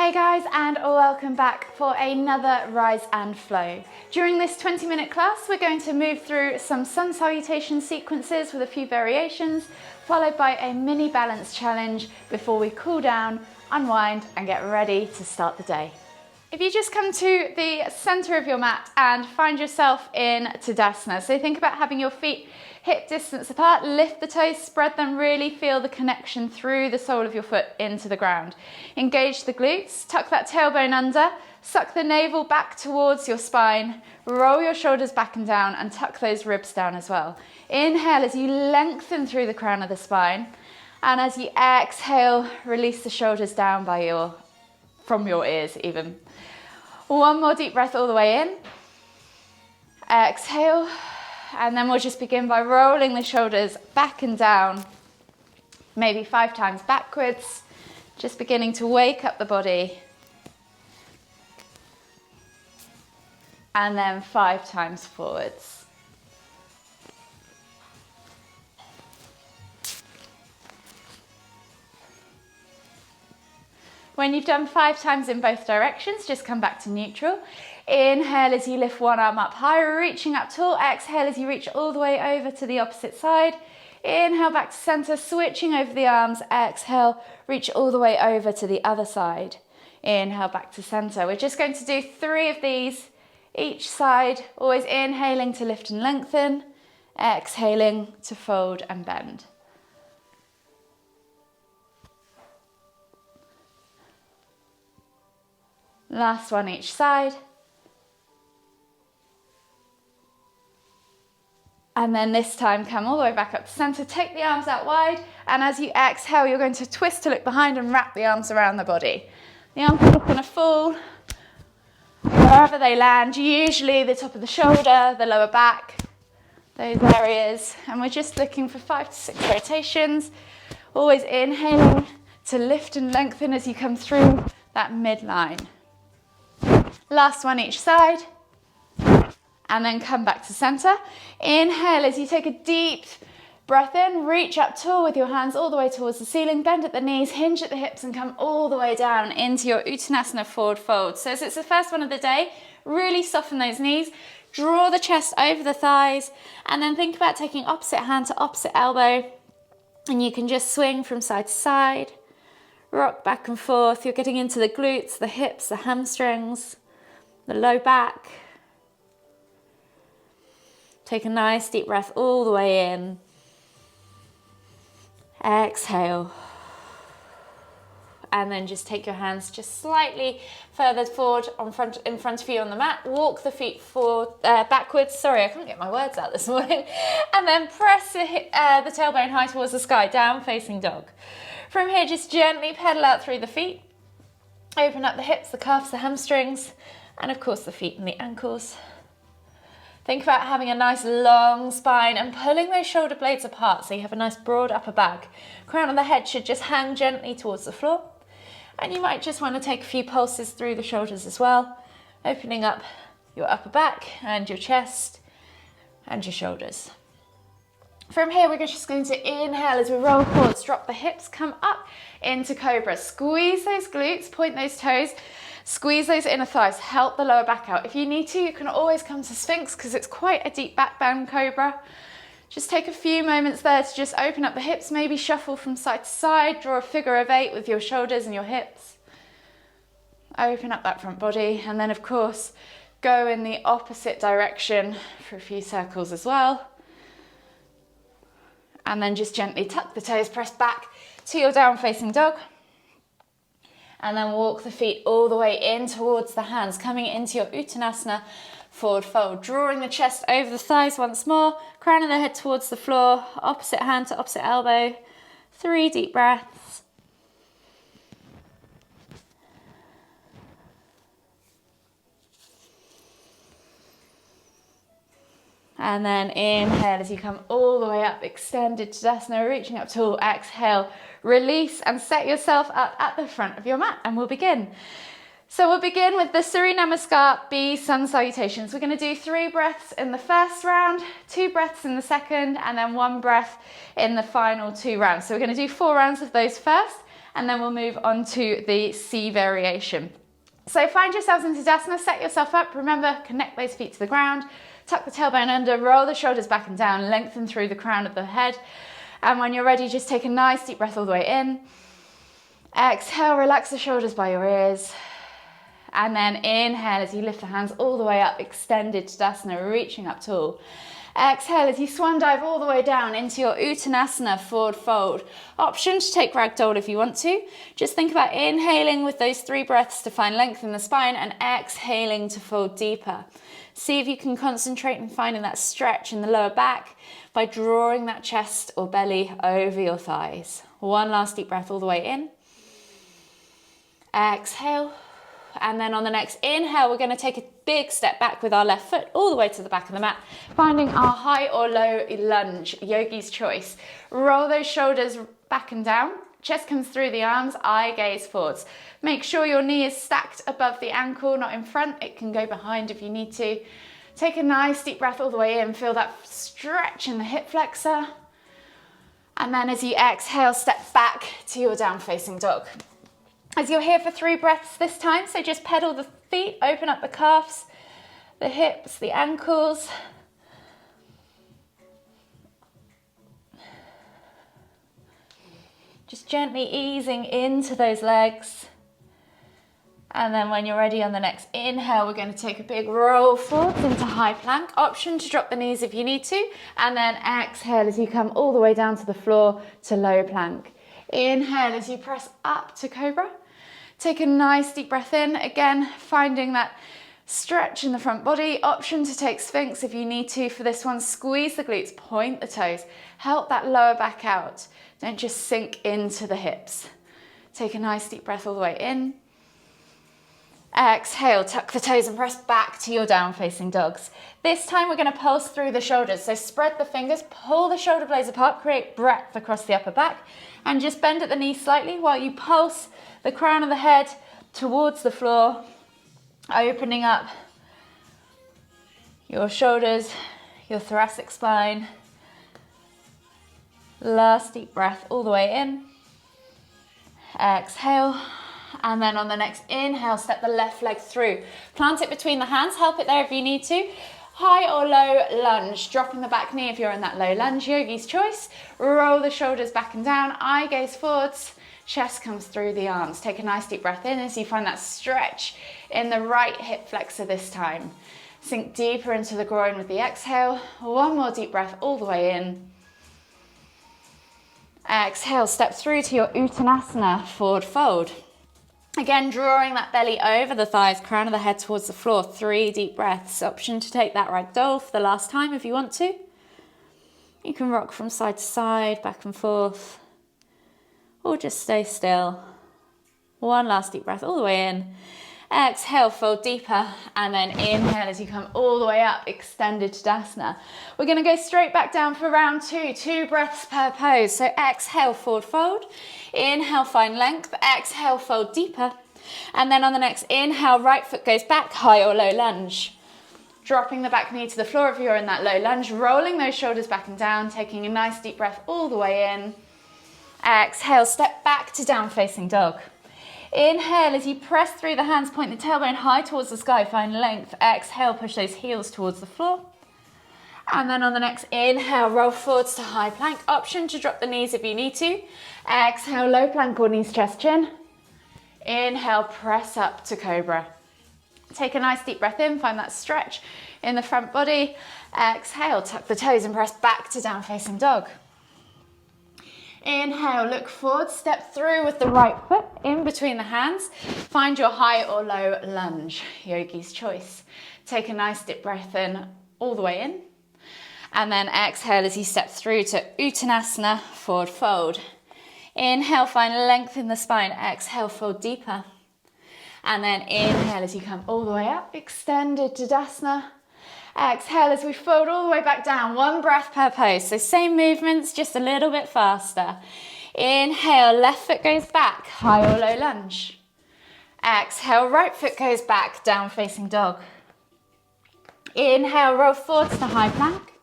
Hey guys, and welcome back for another Rise and Flow. During this 20-minute class, we're going to move through some sun salutation sequences with a few variations, followed by a mini balance challenge before we cool down, unwind, and get ready to start the day. If you just come to the center of your mat and find yourself in Tadasana, so think about having your feet hip distance apart, lift the toes, spread them, really feel the connection through the sole of your foot into the ground. Engage the glutes, tuck that tailbone under, suck the navel back towards your spine, roll your shoulders back and down, and tuck those ribs down as well. Inhale as you lengthen through the crown of the spine, and as you exhale, release the shoulders down from your ears even. One more deep breath all the way in. Exhale. And then we'll just begin by rolling the shoulders back and down, maybe 5 times backwards, just beginning to wake up the body. And then 5 times forwards. When you've done 5 times in both directions, just come back to neutral. Inhale as you lift one arm up high, reaching up tall. Exhale as you reach all the way over to the opposite side. Inhale back to center, switching over the arms. Exhale, reach all the way over to the other side. Inhale back to center. We're just going to do 3 of these each side, always inhaling to lift and lengthen, exhaling to fold and bend. Last one each side. And then this time, come all the way back up to center, take the arms out wide, and as you exhale, you're going to twist to look behind and wrap the arms around the body. The arms are not going to fall wherever they land, usually the top of the shoulder, the lower back, those areas. And we're just looking for 5 to 6 rotations, always inhaling to lift and lengthen as you come through that midline. Last one each side. And then come back to center. Inhale as you take a deep breath in, reach up tall with your hands all the way towards the ceiling, bend at the knees, hinge at the hips, and come all the way down into your Uttanasana forward fold. So as it's the first one of the day, really soften those knees, draw the chest over the thighs, and then think about taking opposite hand to opposite elbow, and you can just swing from side to side, rock back and forth. You're getting into the glutes, the hips, the hamstrings, the low back. Take a nice deep breath all the way in. Exhale. And then just take your hands just slightly further forward in front of you on the mat. Walk the feet forward, backwards. Sorry, I couldn't get my words out this morning. And then press the tailbone high towards the sky, down facing dog. From here, just gently pedal out through the feet. Open up the hips, the calves, the hamstrings, and of course the feet and the ankles. Think about having a nice long spine and pulling those shoulder blades apart so you have a nice broad upper back. Crown of the head should just hang gently towards the floor. And you might just want to take a few pulses through the shoulders as well, opening up your upper back and your chest and your shoulders. From here, we're just going to inhale as we roll forwards, drop the hips, come up into Cobra. Squeeze those glutes, point those toes. Squeeze those inner thighs, help the lower back out. If you need to, you can always come to Sphinx because it's quite a deep back bend Cobra. Just take a few moments there to just open up the hips, maybe shuffle from side to side, draw a figure of 8 with your shoulders and your hips. Open up that front body, and then of course, go in the opposite direction for a few circles as well. And then just gently tuck the toes, press back to your down facing dog. And then walk the feet all the way in towards the hands, coming into your Uttanasana forward fold. Drawing the chest over the thighs once more, crown of the head towards the floor, opposite hand to opposite elbow. 3 deep breaths. And then inhale as you come all the way up, extended Tadasana, reaching up tall. Exhale, release and set yourself up at the front of your mat, and we'll begin. So we'll begin with the Surya Namaskar B sun salutations. We're going to do 3 breaths in the first round, 2 breaths in the second, and then 1 breath in the final 2 rounds. So we're going to do 4 rounds of those first, and then we'll move on to the C variation. So find yourselves into Tadasana, set yourself up. Remember, connect those feet to the ground, tuck the tailbone under, roll the shoulders back and down, lengthen through the crown of the head. And when you're ready, just take a nice deep breath all the way in. Exhale, relax the shoulders by your ears. And then inhale as you lift the hands all the way up, extended Tadasana, reaching up tall. Exhale as you swan dive all the way down into your Uttanasana, forward fold. Option to take ragdoll if you want to. Just think about inhaling with those 3 breaths to find length in the spine and exhaling to fold deeper. See if you can concentrate on finding that stretch in the lower back by drawing that chest or belly over your thighs. One last deep breath all the way in. Exhale. And then on the next inhale, we're going to take a big step back with our left foot all the way to the back of the mat, finding our high or low lunge, yogi's choice. Roll those shoulders back and down. Chest comes through the arms, eye gaze forwards. Make sure your knee is stacked above the ankle, not in front. It can go behind if you need to. Take a nice deep breath all the way in. Feel that stretch in the hip flexor. And then as you exhale, step back to your down facing dog. As you're here for 3 breaths this time, so just pedal the feet, open up the calves, the hips, the ankles. Just gently easing into those legs. And then when you're ready on the next inhale, we're going to take a big roll forwards into high plank. Option to drop the knees if you need to. And then exhale as you come all the way down to the floor to low plank. Inhale as you press up to cobra. Take a nice deep breath in. Again, finding that stretch in the front body. Option to take Sphinx if you need to for this one. Squeeze the glutes, point the toes. Help that lower back out. Don't just sink into the hips. Take a nice deep breath all the way in. Exhale, tuck the toes and press back to your down facing dogs. This time we're going to pulse through the shoulders. So spread the fingers, pull the shoulder blades apart, create breadth across the upper back, and just bend at the knees slightly while you pulse the crown of the head towards the floor, opening up your shoulders, your thoracic spine. Last deep breath all the way in. Exhale. And then on the next inhale, step the left leg through. Plant it between the hands, help it there if you need to. High or low lunge, dropping the back knee if you're in that low lunge, yogi's choice. Roll the shoulders back and down, eye gaze forwards, chest comes through the arms. Take a nice deep breath in as you find that stretch in the right hip flexor this time. Sink deeper into the groin with the exhale. One more deep breath all the way in. Exhale, step through to your Uttanasana, forward fold. Again, drawing that belly over the thighs, crown of the head towards the floor. 3 deep breaths. Option to take that ragdoll for the last time if you want to. You can rock from side to side, back and forth, or just stay still. One last deep breath all the way in. Exhale, fold deeper, and then inhale as you come all the way up, extended Tadasana. We're going to go straight back down for round 2, 2 breaths per pose. So exhale, forward fold. Inhale, find length. Exhale, fold deeper. And then on the next inhale, right foot goes back, high or low lunge. Dropping the back knee to the floor if you're in that low lunge, rolling those shoulders back and down, taking a nice deep breath all the way in. Exhale, step back to down facing dog. Inhale as you press through the hands, point the tailbone high towards the sky, find length. Exhale, push those heels towards the floor. And then on the next inhale, roll forwards to high plank. Option to drop the knees if you need to. Exhale, low plank or knees, chest, chin. Inhale, press up to cobra. Take a nice deep breath in, find that stretch in the front body. Exhale, tuck the toes and press back to down facing dog. Inhale, look forward, step through with the right foot in between the hands. Find your high or low lunge, yogi's choice. Take a nice deep breath in all the way in. And then exhale as you step through to Uttanasana, forward fold. Inhale, find length in the spine. Exhale, fold deeper. And then inhale as you come all the way up, extended Tadasana. Exhale as we fold all the way back down, 1 breath per pose. So same movements, just a little bit faster. Inhale, left foot goes back, high or low lunge. Exhale, right foot goes back, down facing dog. Inhale, roll forwards to high plank.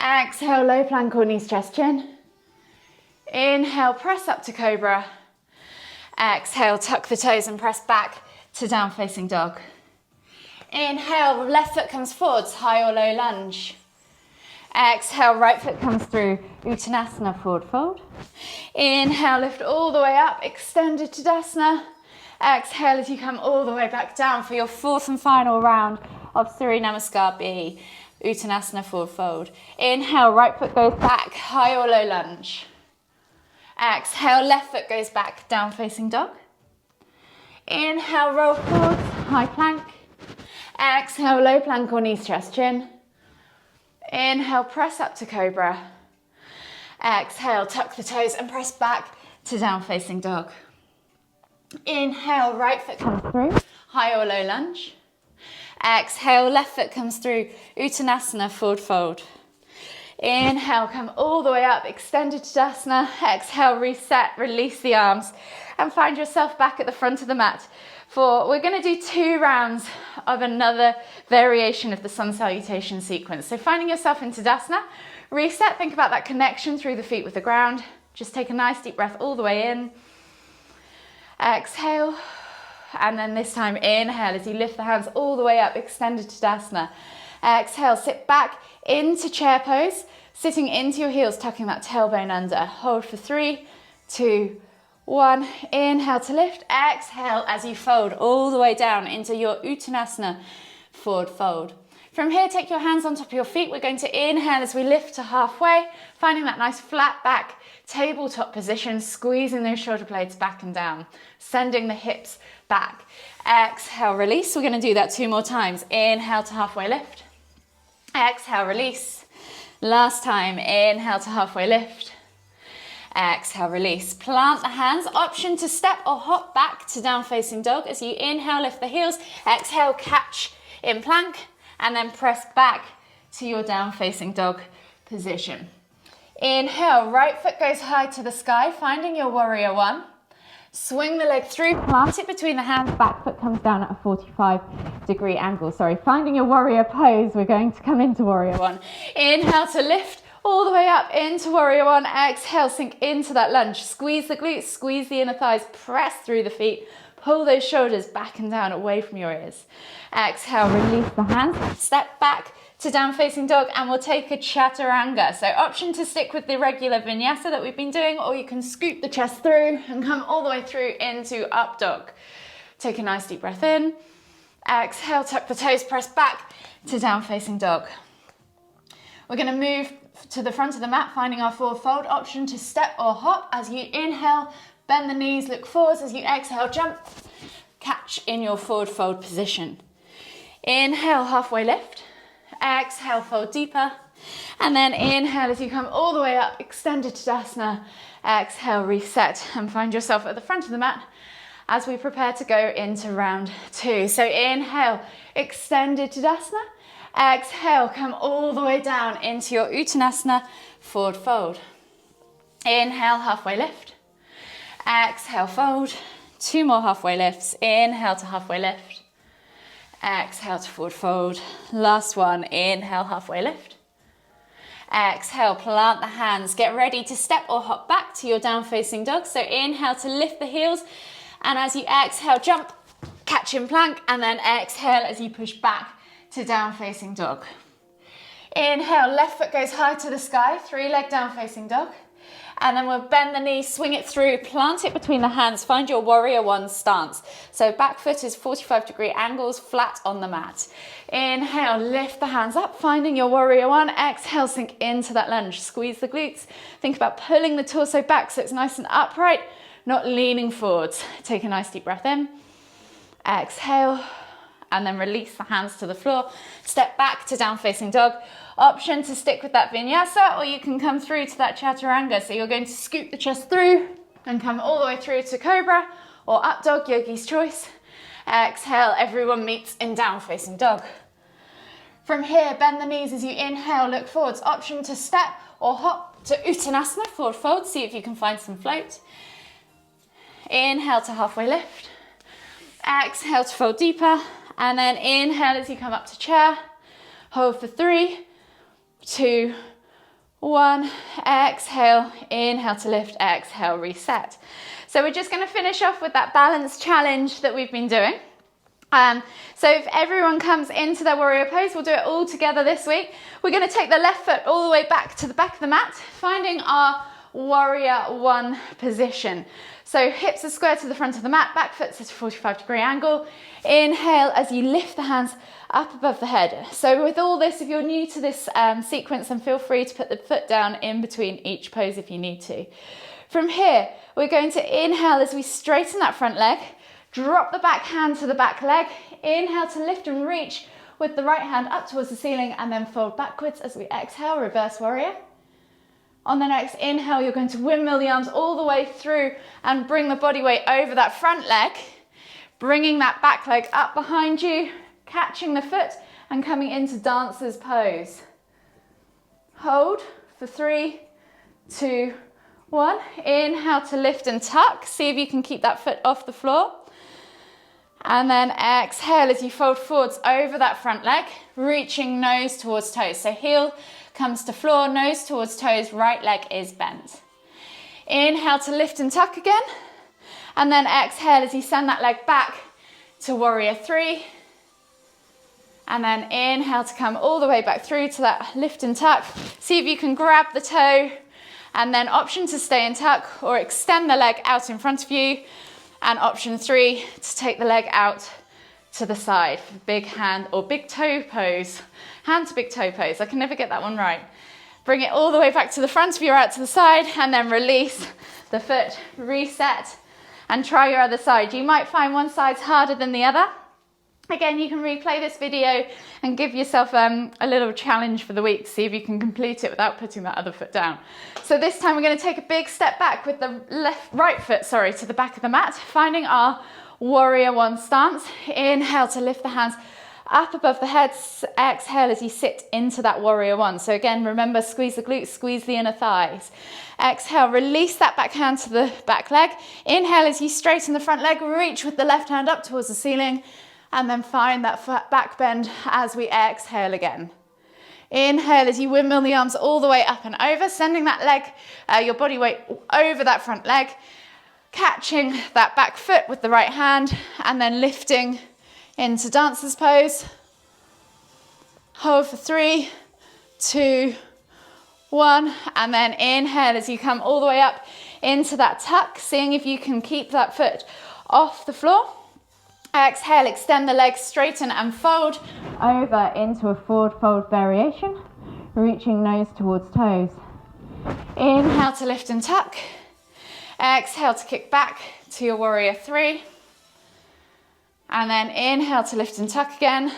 Exhale, low plank or knees, chest, chin. Inhale, press up to cobra. Exhale, tuck the toes and press back to down facing dog. Inhale, left foot comes forwards, high or low lunge. Exhale, right foot comes through, Uttanasana, forward fold. Inhale, lift all the way up, extended Tadasana. Exhale as you come all the way back down for your fourth and final round of Surya Namaskar B, Uttanasana, forward fold. Inhale, right foot goes back, high or low lunge. Exhale, left foot goes back, down facing dog. Inhale, roll forwards, high plank. Exhale, low plank or knees, chest, chin. Inhale, press up to cobra. Exhale, tuck the toes and press back to down facing dog. Inhale, right foot comes through, high or low lunge. Exhale, left foot comes through, Uttanasana, forward fold. Inhale, come all the way up, extended Tadasana. Exhale, reset, release the arms and find yourself back at the front of the mat. We're going to do 2 rounds of another variation of the sun salutation sequence. So finding yourself in Tadasana, reset, think about that connection through the feet with the ground. Just take a nice deep breath all the way in. Exhale, and then this time inhale as you lift the hands all the way up, extended Tadasana. Exhale, sit back into chair pose, sitting into your heels, tucking that tailbone under. Hold for 3, 2, 1. Inhale to lift. Exhale as you fold all the way down into your Uttanasana, forward fold. From here, take your hands on top of your feet. We're going to inhale as we lift to halfway, finding that nice flat back tabletop position, squeezing those shoulder blades back and down, sending the hips back. Exhale, release. We're going to do that 2 more times. Inhale to halfway lift. Exhale, release. Last time, inhale to halfway lift. Exhale, release. Plant the hands. Option to step or hop back to down facing dog. As you inhale, lift the heels. Exhale, catch in plank. And then press back to your down facing dog position. Inhale, right foot goes high to the sky, finding your warrior 1. Swing the leg through, plant it between the hands, back foot comes down at a 45-degree angle. Finding your warrior pose, we're going to come into warrior 1. Inhale to lift all the way up into warrior 1. Exhale, sink into that lunge. Squeeze the glutes, squeeze the inner thighs, press through the feet. Pull those shoulders back and down away from your ears. Exhale, release the hands, step back to down facing dog, and we'll take a chaturanga. So option to stick with the regular vinyasa that we've been doing, or you can scoop the chest through and come all the way through into up dog. Take a nice deep breath in. Exhale, tuck the toes, press back to down facing dog. We're going to move to the front of the mat, finding our forward fold. Option to step or hop. As you inhale, bend the knees, look forwards. As you exhale, jump, catch in your forward fold position. Inhale, halfway lift. Exhale, fold deeper. And then inhale as you come all the way up, extended Tadasana. Exhale, reset, and find yourself at the front of the mat as we prepare to go into round 2. So inhale, extended Tadasana. Exhale, come all the way down into your Uttanasana, forward fold. Inhale, halfway lift. Exhale, fold. 2 more halfway lifts. Inhale to halfway lift. Exhale to forward fold. Last one. Inhale, halfway lift. Exhale, plant the hands. Get ready to step or hop back to your down facing dog. So inhale to lift the heels. And as you exhale, jump, catch in plank. And then exhale as you push back to down facing dog. Inhale, left foot goes high to the sky. 3-leg down facing dog. And then we'll bend the knee, swing it through, plant it between the hands, find your warrior 1 stance. So back foot is 45-degree angles, flat on the mat. Inhale, lift the hands up, finding your warrior 1. Exhale, sink into that lunge, squeeze the glutes. Think about pulling the torso back so it's nice and upright, not leaning forwards. Take a nice deep breath in. Exhale, and then release the hands to the floor. Step back to down facing dog. Option to stick with that vinyasa, or you can come through to that chaturanga. So you're going to scoop the chest through and come all the way through to cobra or up dog, yogi's choice. Exhale, everyone meets in down facing dog. From here, bend the knees as you inhale, look forwards. Option to step or hop to Uttanasana, forward fold. See if you can find some float. Inhale to halfway lift. Exhale to fold deeper. And then inhale as you come up to chair. Hold for 3, 2, 1, exhale, inhale to lift, exhale, reset. So we're just going to finish off with that balance challenge that we've been doing. So if everyone comes into their warrior pose, we'll do it all together this week. We're going to take the left foot all the way back to the back of the mat, finding our warrior 1 position. So hips are square to the front of the mat, back foot's at a 45-degree angle. Inhale as you lift the hands up above the head. So with all this, if you're new to this sequence, then feel free to put the foot down in between each pose if you need to. From here, we're going to inhale as we straighten that front leg, drop the back hand to the back leg, inhale to lift and reach with the right hand up towards the ceiling, and then fold backwards as we exhale, reverse warrior. On the next inhale, you're going to windmill the arms all the way through and bring the body weight over that front leg, bringing that back leg up behind you, catching the foot and coming into dancer's pose. Hold for 3, 2, 1. Inhale to lift and tuck. See if you can keep that foot off the floor. And then exhale as you fold forwards over that front leg, reaching nose towards toes. So heel comes to floor, nose towards toes, right leg is bent. Inhale to lift and tuck again. And then exhale as you send that leg back to warrior 3. And then inhale to come all the way back through to that lift and tuck. See if you can grab the toe, and then option to stay in tuck or extend the leg out in front of you. And option 3, to take the leg out to the side for big hand or big toe pose. Hand to big toe pose. I can never get that one right. Bring it all the way back to the front of you or out to the side, and then release the foot, reset, and try your other side. You might find one side's harder than the other. Again, you can replay this video and give yourself a little challenge for the week. See if you can complete it without putting that other foot down. So this time we're going to take a big step back with the right foot, to the back of the mat, finding our warrior 1 stance. Inhale to lift the hands up above the head. Exhale as you sit into that warrior 1. So again, remember, squeeze the glutes, squeeze the inner thighs. Exhale, release that back hand to the back leg. Inhale as you straighten the front leg, reach with the left hand up towards the ceiling. And then find that back bend as we exhale again. Inhale as you windmill the arms all the way up and over, sending that leg, your body weight over that front leg, catching that back foot with the right hand, and then lifting into dancer's pose. Hold for 3, 2, 1, and then inhale as you come all the way up into that tuck, seeing if you can keep that foot off the floor. Exhale, extend the legs, straighten and fold over into a forward fold variation, reaching nose towards toes. Inhale to lift and tuck. Exhale to kick back to your warrior 3. And then inhale to lift and tuck again.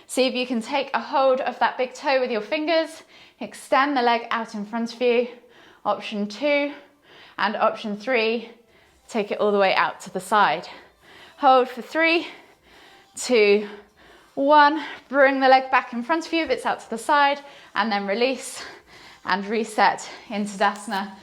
See if you can take a hold of that big toe with your fingers. Extend the leg out in front of you. Option 2 and option 3, take it all the way out to the side. Hold for 3, 2, 1. Bring the leg back in front of you if it's out to the side, and then release and reset into Tadasana.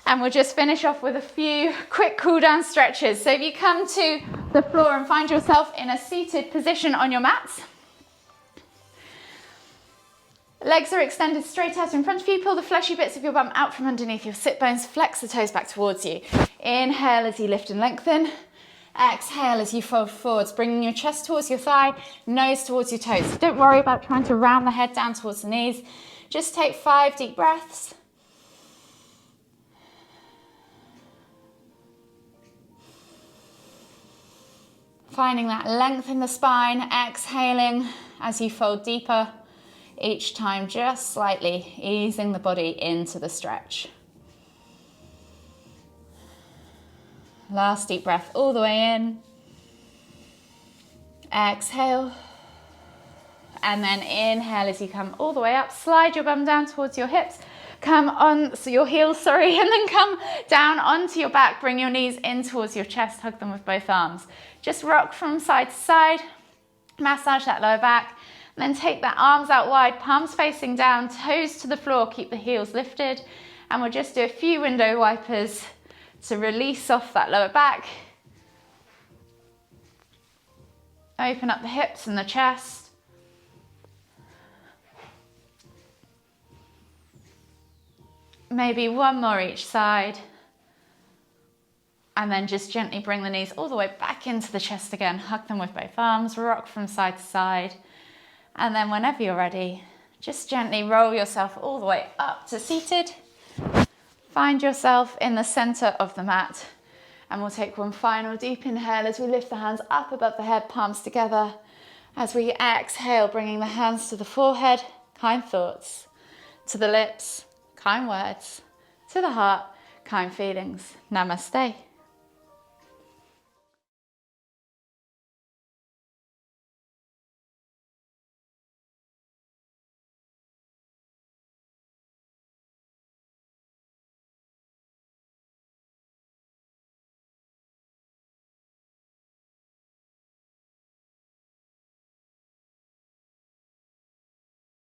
And we'll just finish off with a few quick cool down stretches. So if you come to the floor and find yourself in a seated position on your mats, legs are extended straight out in front of you. Pull the fleshy bits of your bum out from underneath your sit bones. Flex the toes back towards you. Inhale as you lift and lengthen. Exhale as you fold forwards, bringing your chest towards your thigh, nose towards your toes. So don't worry about trying to round the head down towards the knees. Just take 5 deep breaths. Finding that length in the spine, exhaling as you fold deeper, each time just slightly easing the body into the stretch. Last deep breath all the way in. Exhale. And then inhale as you come all the way up. Slide your bum down towards your hips. Come on, so your heels, and then come down onto your back. Bring your knees in towards your chest. Hug them with both arms. Just rock from side to side. Massage that lower back. And then take the arms out wide, palms facing down, toes to the floor. Keep the heels lifted. And we'll just do a few window wipers to release off that lower back. Open up the hips and the chest. maybe one more each side. And then just gently bring the knees all the way back into the chest again. Hug them with both arms, rock from side to side. And then whenever you're ready, just gently roll yourself all the way up to seated. Find yourself in the center of the mat. And we'll take one final deep inhale as we lift the hands up above the head, palms together. As we exhale, bringing the hands to the forehead, kind thoughts. To the lips, kind words. To the heart, kind feelings. Namaste.